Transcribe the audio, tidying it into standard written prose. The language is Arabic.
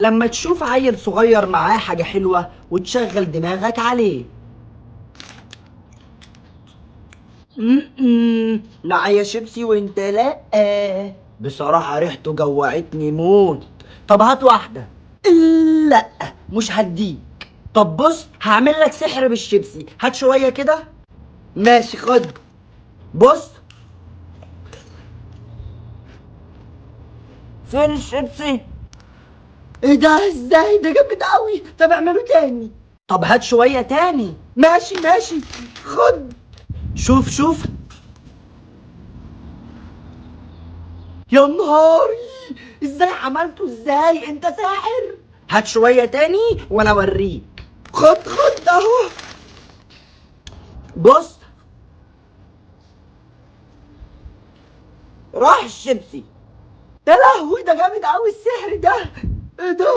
لما تشوف عيل صغير معاه حاجة حلوة وتشغل دماغك عليه. معايا شيبسي وانت لا. بصراحة ريحته جوعتني موت. طب هات واحدة. لا، مش هديك. طب بص، هعمل لك سحر بالشيبسي، هات شوية كده. ماشي خد. بص. فين الشيبسي؟ ايه ده؟ ازاي ده جامد قوي؟ طب اعمله تاني. طب هات شوية تاني. ماشي ماشي. خد. شوف شوف. يا نهاري، ازاي عملته؟ ازاي انت ساحر؟ هات شوية تاني وانا اوريك. خد خد اهو. بص. راح الشيبسي. يا لهوي، ده جامد قوي السحر ده. ايه ده؟